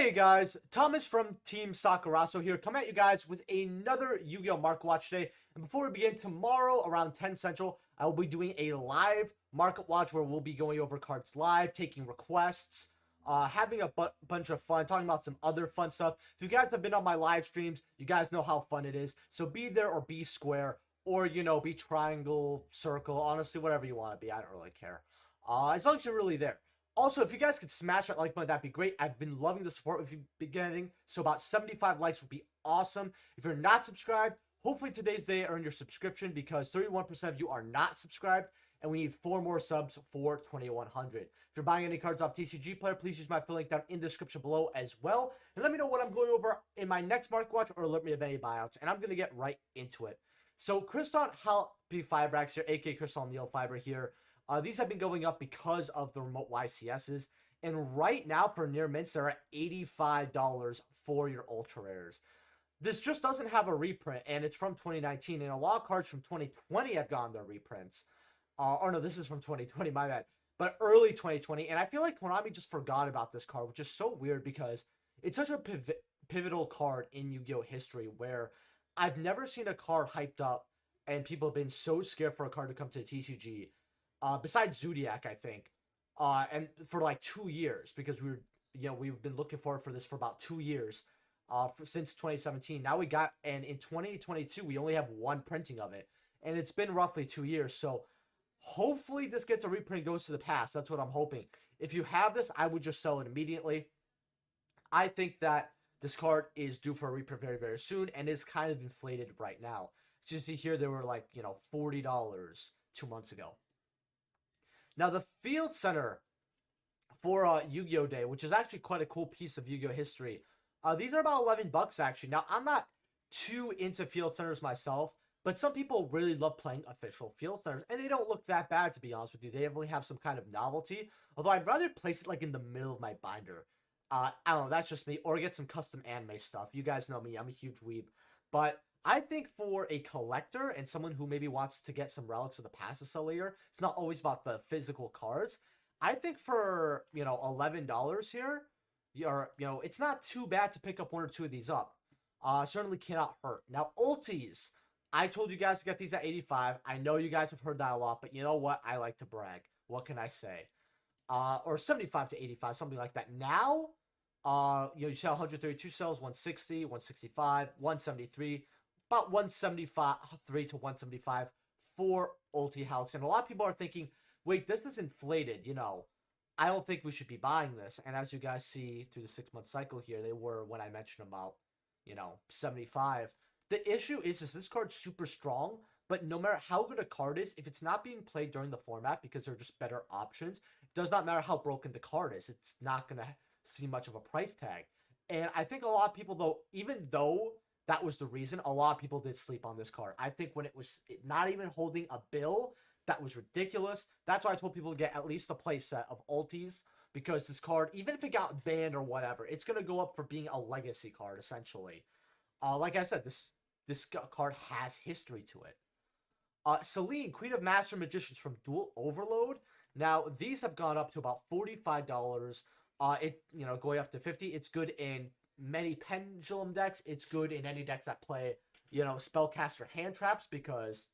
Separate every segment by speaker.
Speaker 1: Hey guys, Thomas from Team Sakuraso here, coming at you guys with another Yu-Gi-Oh! Market Watch today. And before we begin, tomorrow around 10 Central, I will be doing a live Market Watch where we'll be going over cards live, taking requests, having a bunch of fun, talking about some other fun stuff. If you guys have been on my live streams, you guys know how fun it is. So be there or be square, or, be triangle, circle, honestly, whatever you want to be. I don't really care. As long as you're really there. Also, if you guys could smash that like button, that'd be great. I've been loving the support we've been getting, so about 75 likes would be awesome. If you're not subscribed, hopefully today's day earn your subscription because 31% of you are not subscribed, and we need 4 more subs for 2100. If you're buying any cards off TCG Player, please use my affiliate link down in the description below as well. And let me know what I'm going over in my next Market Watch or alert me of any buyouts, and I'm going to get right into it. So, Kriston HALQ Fibrax here, aka Crystal Neo Fiber here. These have been going up because of the remote YCSs. And right now, for near mints, they're at $85 for your ultra rares. This just doesn't have a reprint, and it's from 2019. And a lot of cards from 2020 have gotten their reprints. Or no, this is from 2020, my bad. But early 2020. And I feel like Konami just forgot about this card, which is so weird because it's such a pivotal card in Yu-Gi-Oh! History where I've never seen a card hyped up and people have been so scared for a card to come to the TCG. Besides Zodiac, I think, and for like 2 years, because we've been looking forward for this for about 2 years, since 2017. Now we got, and in 2022, we only have one printing of it, and it's been roughly 2 years. So hopefully this gets a reprint, goes to the past. That's what I'm hoping. If you have this, I would just sell it immediately. I think that this card is due for a reprint very, very soon, and is kind of inflated right now. As you see here, they were like, $40 2 months ago. Now, the Field Center for Yu-Gi-Oh! Day, which is actually quite a cool piece of Yu-Gi-Oh! History. These are about $11 actually. Now, I'm not too into Field Centers myself, but some people really love playing official Field Centers, and they don't look that bad, to be honest with you. They definitely have some kind of novelty, although I'd rather place it like in the middle of my binder. I don't know, that's just me, or get some custom anime stuff. You guys know me, I'm a huge weeb. But I think for a collector and someone who maybe wants to get some relics of the past to sell later, it's not always about the physical cards. I think for, $11 here, it's not too bad to pick up 1 or 2 of these up. Certainly cannot hurt. Now, ultis, I told you guys to get these at 85. I know you guys have heard that a lot, but you know what? I like to brag. What can I say? Or 75 to 85, something like that. Now, you sell 132 cells, 160, 165, 173, about 173 to 175 for ulti HALQs. And a lot of people are thinking, wait, this is inflated, I don't think we should be buying this. And as you guys see through the 6-month cycle here, they were, when I mentioned about, 75. The issue is this card's super strong, but no matter how good a card is, if it's not being played during the format because there are just better options, it does not matter how broken the card is. It's not going to see much of a price tag. And I think a lot of people, though, even though that was the reason, a lot of people did sleep on this card. I think when it was not even holding a bill, that was ridiculous. That's why I told people to get at least a play set of ultis, because this card, even if it got banned or whatever, it's going to go up for being a legacy card, essentially. Like I said, this card has history to it. Celine, Queen of Master Magicians from Dual Overload. Now, these have gone up to about $45. Going up to 50. It's good in many Pendulum decks. It's good in any decks that play, Spellcaster hand traps, because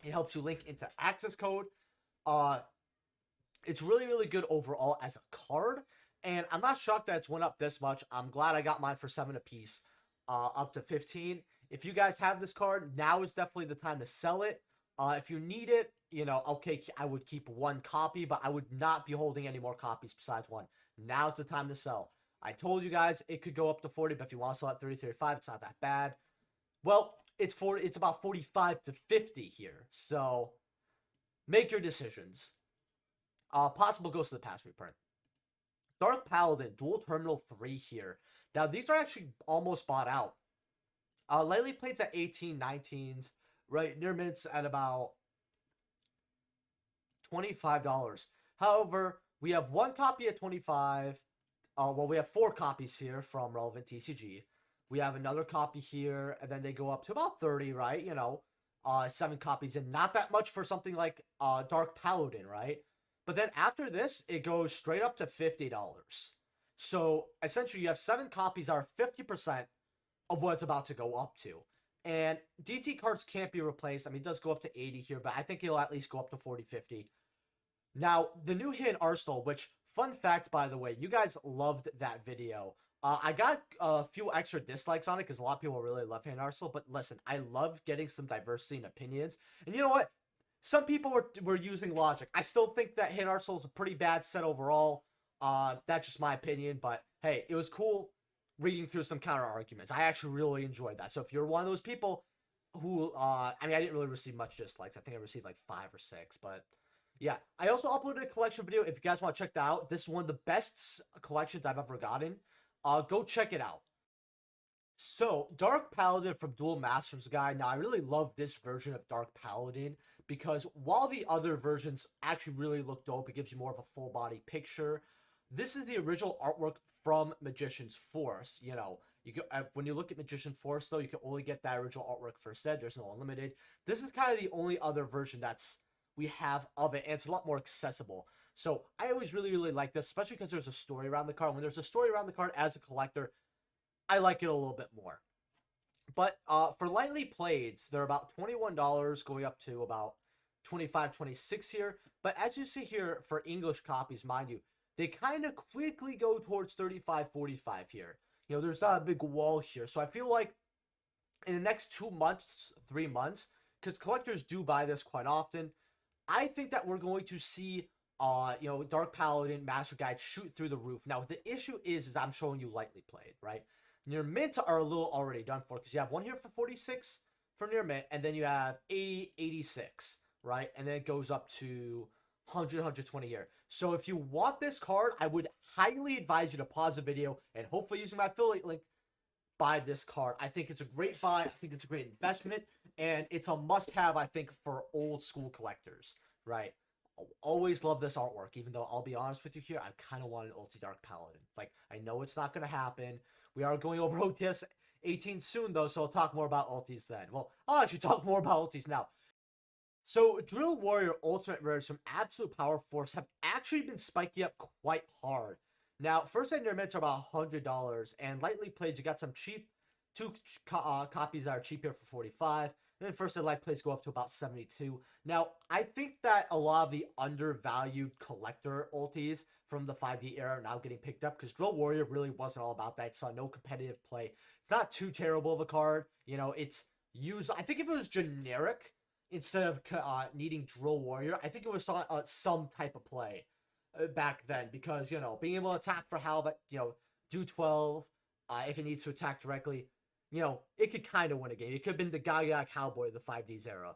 Speaker 1: it helps you link into access code. It's really, really good overall as a card, and I'm not shocked that it's went up this much. I'm glad I got mine for 7 apiece, up to 15. If you guys have this card, now is definitely the time to sell it. If you need it, okay, I would keep 1 copy, but I would not be holding any more copies besides 1. Now's the time to sell. I told you guys it could go up to 40, but if you want to sell at 30, 35, it's not that bad. Well, it's about 45 to 50 here. So make your decisions. Possible goes to the past reprint. Dark Paladin, Dual Terminal 3 here. Now, these are actually almost bought out. Lately plates at 18, 19s, right? Near mints at about $25. However, we have 1 copy at 25. We have 4 copies here from relevant TCG. We have another copy here, and then they go up to about 30, right? 7 copies, and not that much for something like Dark Paladin, right? But then after this, it goes straight up to $50. So essentially, you have 7 copies that are 50% of what it's about to go up to. And DT cards can't be replaced. I mean, it does go up to 80 here, but I think it'll at least go up to 40, 50. Now, the new hit Arsenal, which, fun fact, by the way, you guys loved that video. I got a few extra dislikes on it because a lot of people really love Hidden Arsenal, but listen, I love getting some diversity in opinions. And you know what? Some people were using logic. I still think that Hidden Arsenal is a pretty bad set overall. That's just my opinion, but hey, it was cool reading through some counter arguments. I actually really enjoyed that. So if you're one of those people who, I mean, I didn't really receive much dislikes. I think I received like 5 or 6, but yeah. I also uploaded a collection video. If you guys want to check that out, this is one of the best collections I've ever gotten. Go check it out. So, Dark Paladin from Dual Masters Guide. Now, I really love this version of Dark Paladin because while the other versions actually really look dope, it gives you more of a full body picture. This is the original artwork from Magician's Force. You know, you can, when you look at Magician's Force, though, you can only get that original artwork for said. There's no unlimited. This is kind of the only other version that's we have of it, and it's a lot more accessible. So I always really like this, especially because there's a story around the card. When there's a story around the card as a collector, I like it a little bit more. But for lightly playeds, they're about $21 going up to about 25, 26 here. But as you see here, for English copies, mind you, they kind of quickly go towards 35, 45 here. You know, there's not a big wall here. So I feel like in the next 2 months, 3 months, because collectors do buy this quite often, I think that we're going to see, you know, Dark Paladin, Master Guide shoot through the roof. Now, the issue is I'm showing you lightly played, right? Near mint are a little already done for because you have one here for 46 for near mint, and then you have 80, 86, right? And then it goes up to 100, 120 here. So if you want this card, I would highly advise you to pause the video and hopefully using my affiliate link, buy this card. I think it's a great buy. I think it's a great investment, and it's a must-have, I think, for old school collectors, right? I'll always love this artwork, even though I'll be honest with you here, I kind of want an Ulti Dark Paladin. Like, I know it's not going to happen. We are going over OTS 18 soon, though, so I'll talk more about ultis then. Well, I'll actually talk more about ultis now. So, Drill Warrior Ultimate Rares from Absolute Power Force have actually been spiking up quite hard. Now, first and near mints are about $100, and lightly played, you got some cheap, two copies that are cheap here for 45, and then first and light plays go up to about 72. Now, I think that a lot of the undervalued collector ultis from the 5D era are now getting picked up because Drill Warrior really wasn't all about that. It saw no competitive play. It's not too terrible of a card. You know, it's used. I think if it was generic instead of needing Drill Warrior, I think it was some type of play back then because, you know, being able to attack for HALQ, but, you know, do 12 if it needs to attack directly, you know, it could kind of win a game. It could have been the Gaga Cowboy of the 5Ds era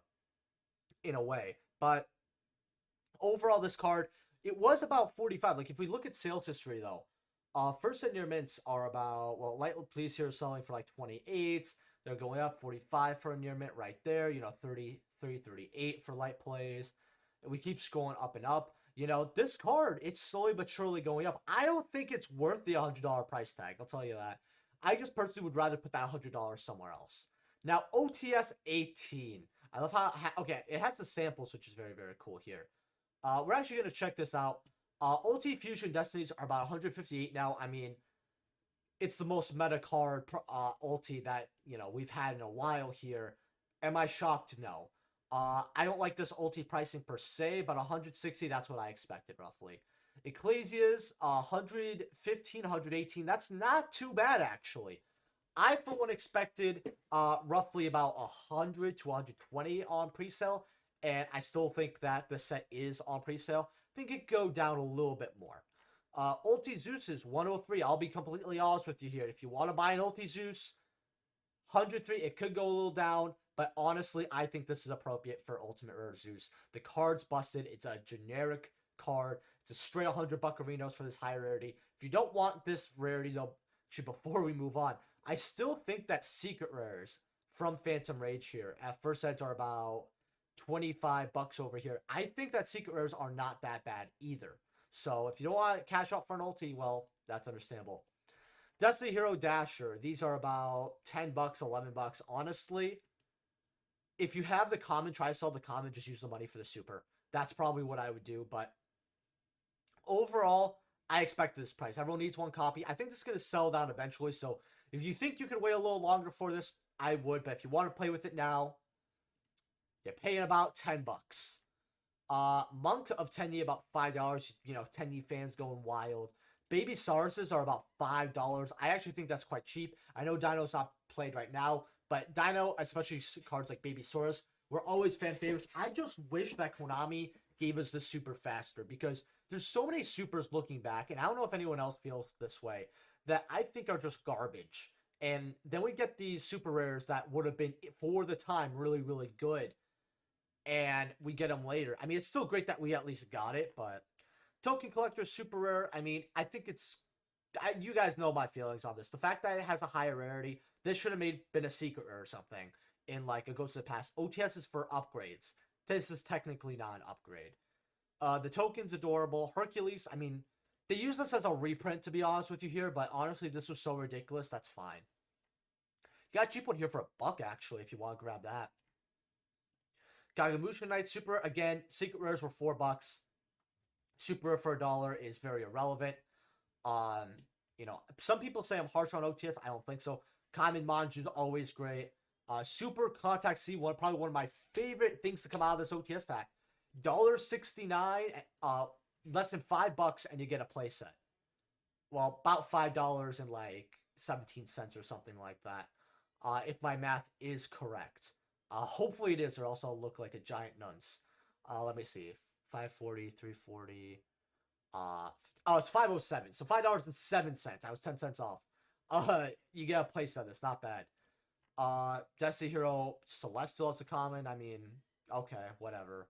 Speaker 1: in a way. But overall, this card, it was about 45. Like, if we look at sales history, though, first and near mints are about, well, Light Please here is selling for like 28s. They're going up 45 for a near mint right there. You know, 33, 38 for light plays. And we keep scrolling up and up. You know, this card, it's slowly but surely going up. I don't think it's worth the $100 price tag. I'll tell you that. I just personally would rather put that $100 somewhere else. Now, OTS 18. I love how, okay, it has the samples, which is very cool here. We're actually going to check this out. OT Fusion Destinies are about 158 now. I mean, it's the most meta card ulti that, you know, we've had in a while here. Am I shocked? No. I don't like this ulti pricing per se, but 160, that's what I expected roughly. Ecclesias, 115, 118. That's not too bad, actually. I, for one, expected roughly about 100 to 120 on presale, and I still think that the set is on presale. I think it go down a little bit more. Ulti Zeus is 103. I'll be completely honest with you here. If you want to buy an Ulti Zeus, 103, it could go a little down, but honestly, I think this is appropriate for Ultimate Rare Zeus. The card's busted. It's a generic card. It's a straight 100 buccarinos for this high rarity. If you don't want this rarity, though, actually, before we move on, I still think that secret rares from Phantom Rage here at first edge are about 25 bucks over here. I think that secret rares are not that bad either. So if you don't want to cash out for an ulti, well, that's understandable. Destiny Hero Dasher, these are about 10 bucks, 11 bucks. Honestly, if you have the common, try to sell the common, just use the money for the super. That's probably what I would do, but overall, I expected this price. Everyone needs one copy. I think this is going to sell down eventually. So if you think you can wait a little longer for this, I would. But if you want to play with it now, you're paying about 10 bucks. Monk of Tenyi about $5. You know, Tenyi fans going wild. Baby Sauruses are about $5. I actually think that's quite cheap. I know Dino's not played right now, but Dino, especially cards like Baby Saurus, were always fan favorites. I just wish that Konami gave us the super faster, because there's so many supers looking back, and I don't know if anyone else feels this way, that I think are just garbage. And then we get these super rares that would have been, for the time, really, really good. And we get them later. I mean, it's still great that we at least got it, but Token Collector super rare. I mean, I think it's... you guys know my feelings on this. The fact that it has a higher rarity, this should have been a secret rare or something in like a Ghost of the Past. OTS is for upgrades. This is technically not an upgrade. The token's adorable. Hercules, I mean, they use this as a reprint, to be honest with you here, but honestly, this was so ridiculous, that's fine. You got a cheap one here for $1, actually, if you want to grab that. Gagamusha Knight Super, again, secret rares were $4. Super rare for $1 is very irrelevant. You know, some people say I'm harsh on OTS. I don't think so. Kaiman Manju is always great. Super Contact C1, probably one of my favorite things to come out of this OTS pack. $1.69, less than $5, and you get a playset. Well, about $5 and like 17 cents or something like that. If my math is correct. Hopefully it is, or else I'll look like a giant nunce. Let me see. 540, 340. Oh, it's 507. So $5.07. I was 10 cents off. You get a place on this. Not bad. Destiny Hero Celestial is a common. I mean, okay, whatever.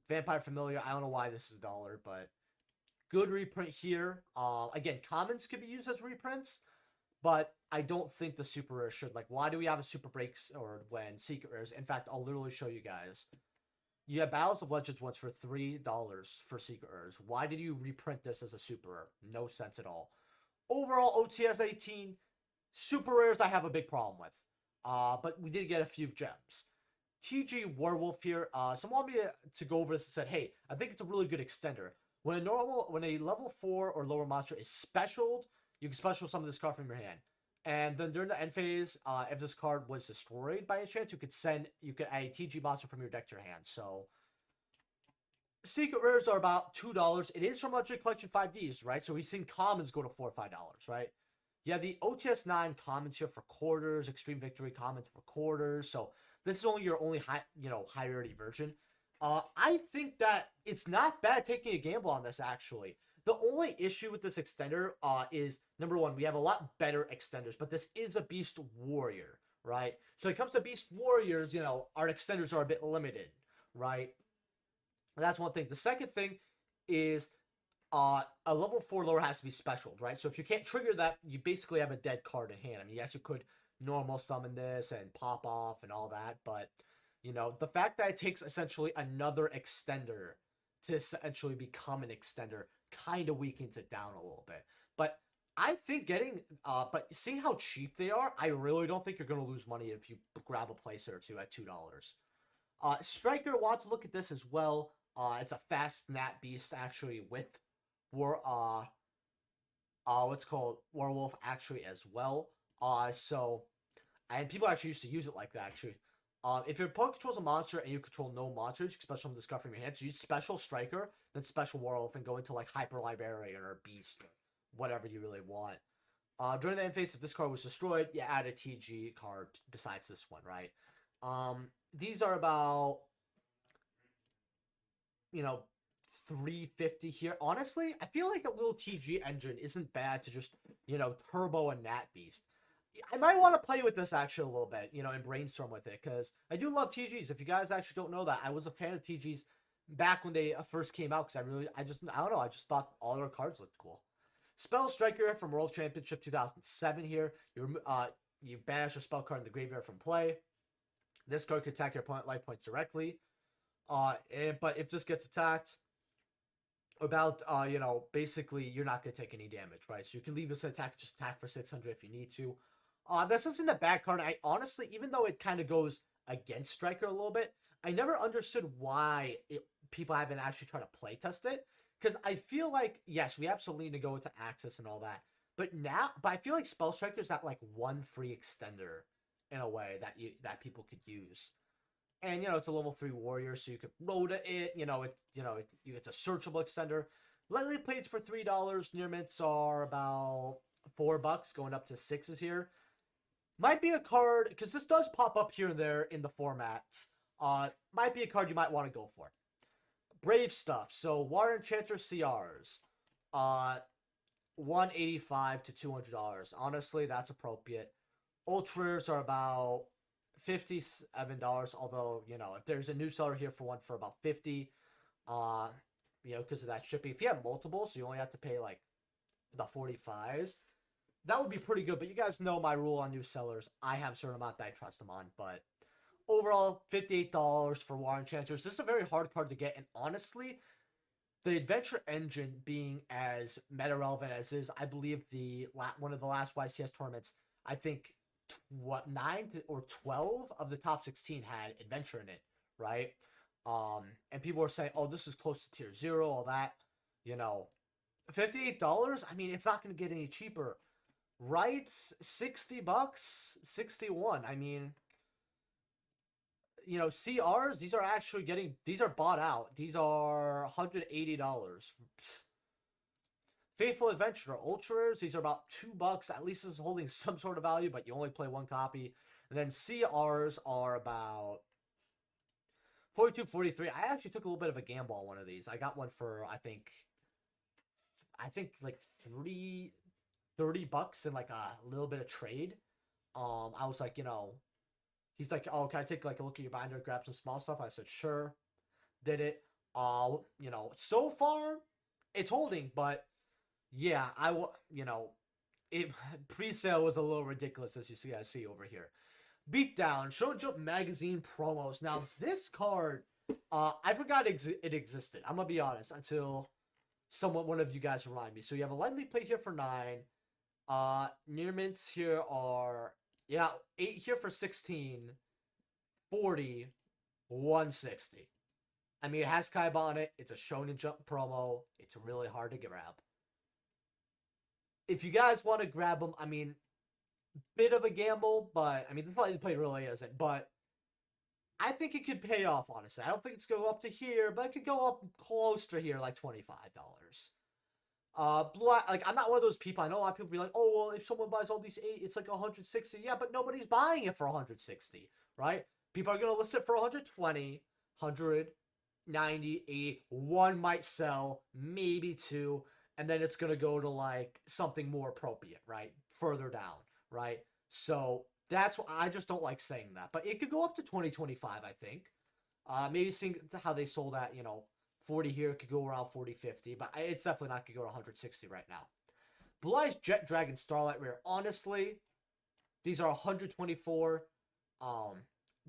Speaker 1: Vampire Familiar. I don't know why this is $1, but good reprint here. Again, commons could be used as reprints, but I don't think the super rare should. Like, why do we have a super breaks or when secret rares? In fact, I'll literally show you guys. You have Battles of Legends once for $3 for secret rares. Why did you reprint this as a super rare? No sense at all. Overall, OTS 18, super rares I have a big problem with. But we did get a few gems. TG Werewolf here. Someone wanted me to go over this and said, hey, I think it's a really good extender. When a level 4 or lower monster is specialed, you can special summon this card from your hand. And then during the end phase, if this card was destroyed by a chance, you could add a TG monster from your deck to your hand. So secret rares are about $2. It is from Legendary Collection 5Ds, right? So we've seen commons go to $4 or $5, right? You have the OTS 9 commons here for quarters, Extreme Victory commons for quarters. So this is only your high rarity version. I think that it's not bad taking a gamble on this, actually. The only issue with this extender is, number one, we have a lot better extenders, but this is a Beast Warrior, right? So when it comes to Beast Warriors, our extenders are a bit limited, right? That's one thing. The second thing is a level 4 lower has to be specialed, right? So if you can't trigger that, you basically have a dead card in hand. I mean, yes, you could normal summon this and pop off and all that, but, the fact that it takes essentially another extender to essentially become an extender kind of weakens it down a little bit. But I think but seeing how cheap they are, I really don't think you're going to lose money if you grab a placer or two at $2. Striker wants to look at this as well. It's a fast nat beast actually with what's called Werewolf actually as well. And people actually used to use it like that actually. If your opponent controls a monster and you control no monsters, you can special this card from your hand. So use special Striker, then special Werewolf, and go into like Hyper Librarian or Beast, whatever you really want. During the end phase, if this card was destroyed, you add a TG card besides this one, right? These are about, $350 here. Honestly, I feel like a little TG engine isn't bad to just, turbo a Nat Beast. I might want to play with this actually a little bit, and brainstorm with it, because I do love TGs. If you guys actually don't know that, I was a fan of TGs back when they first came out, because I don't know, I just thought all their cards looked cool. Spell Striker from World Championship 2007 here. You banish a spell card in the graveyard from play. This card can attack your opponent life points directly. But if this gets attacked, basically you're not going to take any damage, right? So you can leave this attack, just attack for 600 if you need to. This isn't a bad card. I honestly, even though it kind of goes against Striker a little bit, I never understood why people haven't actually tried to play test it. Because I feel like, yes, we have Selena go into Axis and all that. But I feel like Spell Striker's that like one free extender in a way that people could use. And it's a level 3 warrior, so you could rota it. It's a searchable extender. Lightly plates for $3. Near mints are about $4, going up to 6s here. Might be a card, because this does pop up here and there in the formats. Might be a card you might want to go for. Brave stuff. So Water Enchanter CRs. $185 to $200. Honestly, that's appropriate. Ultras are about $57. Although, if there's a new seller here for one for about $50, because of that shipping. If you have multiple, so you only have to pay like the 45s, that would be pretty good. But you guys know my rule on new sellers. I have a certain amount that I trust them on. But overall, $58 for War Enchanters. This is a very hard card to get. And honestly, the Adventure Engine being as meta relevant as is, I believe one of the last YCS tournaments, I think 9 or 12 of the top 16 had Adventure in it, right? And people were saying, oh, this is close to tier 0, all that. $58, I mean, it's not going to get any cheaper. Rights, $60, 61. I mean, CRs, these are bought out. These are $180. Faithful Adventurer, Ultras, these are about $2. At least it's holding some sort of value, but you only play one copy. And then CRs are about 42, 43. I actually took a little bit of a gamble on one of these. I got one for, I think like $30 and like a little bit of trade. I was like, he's like, oh, can I take like a look at your binder, grab some small stuff? I said, sure. Did it. So far it's holding, but yeah, pre-sale was a little ridiculous, as you guys see over here. Beatdown, Shonen Jump magazine promos. Now this card, I forgot it existed. I'm gonna be honest until one of you guys remind me. So you have a lightly plate here for 9. Near mints here are 8 here for 16, 40, 160. I mean, it has Kaiba on it. It's a Shonen Jump promo. It's really hard to grab. If you guys want to grab them, I mean, bit of a gamble, but I mean, this lightly plate really isn't. But I think it could pay off, honestly. I don't think it's going to go up to here, but it could go up close to here, like $25. Blue Eye, like, I'm not one of those people. I know a lot of people be like, oh, well, if someone buys all these 8, it's like 160. Yeah, but nobody's buying it for 160, right? People are going to list it for 120, 100, 90, 80. One might sell, maybe 2, and then it's going to go to, like, something more appropriate, right? Further down, right? So that's what I just don't like saying that. But it could go up to 20, 25, I think. Maybe seeing how they sold at, 40 here, could go around 40, 50, but it's definitely not going to go to 160 right now. Blue Eyes Jet Dragon Starlight Rare. Honestly, these are 124.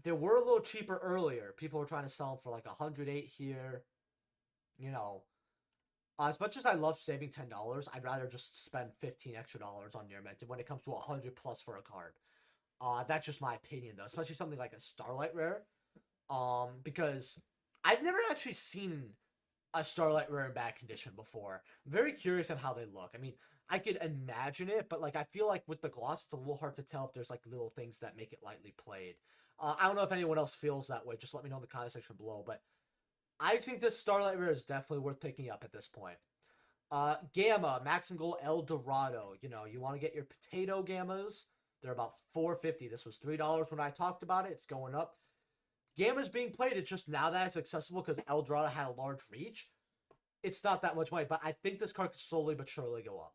Speaker 1: They were a little cheaper earlier. People were trying to sell them for like 108 here. As much as I love saving $10, I'd rather just spend $15 extra on near mint when it comes to 100 plus for a card. That's just my opinion though, especially something like a Starlight Rare. Because I've never actually seen a Starlight Rare in bad condition before. I'm very curious on how they look. I mean, I could imagine it, but like I feel like with the gloss, it's a little hard to tell if there's like little things that make it lightly played. I don't know if anyone else feels that way. Just let me know in the comment section below. But I think this Starlight Rare is definitely worth picking up at this point. Gamma, Maximum Goal El Dorado. You want to get your potato gammas. They're about $4.50. This was $3 when I talked about it. It's going up. Gamma's being played. It's just now that it's accessible because El Dorado had a large reach. It's not that much money, but I think this card could slowly but surely go up.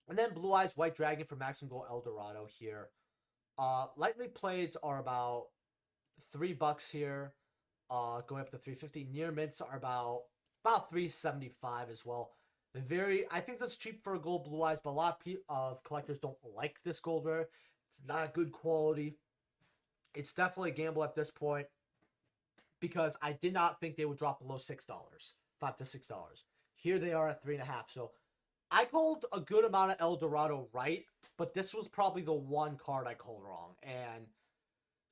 Speaker 1: And then Blue Eyes White Dragon for Maximum Goal El Dorado here. Lightly played are about $3 here. Going up to $3.50. Near mints are about $3.75 as well. I think that's cheap for a gold Blue Eyes, but a lot of collectors don't like this gold rare. It's not good quality. It's definitely a gamble at this point because I did not think they would drop below $6, $5 to $6. Here they are at $3.50. So I called a good amount of El Dorado right, but this was probably the one card I called wrong. And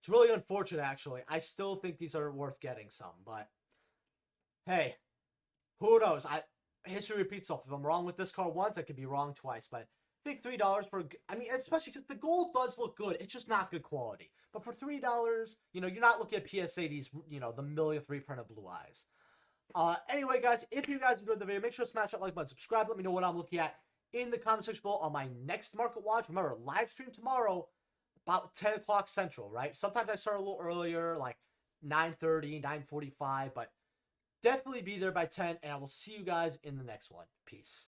Speaker 1: it's really unfortunate, actually. I still think these are worth getting some, but hey, Who knows? History repeats itself. If I'm wrong with this card once, I could be wrong twice. But I think $3 for, I mean, especially because the gold does look good. It's just not good quality. But for $3, you know, you're not looking at PSA these, you know, the millionth reprint of Blue Eyes. Anyway, guys, if you guys enjoyed the video, make sure to smash that like button, subscribe, let me know what I'm looking at in the comment section below on my next market watch. Remember, live stream tomorrow, about 10 o'clock Central, right? Sometimes I start a little earlier, like 9:30, 9:45, but definitely be there by 10, and I will see you guys in the next one. Peace.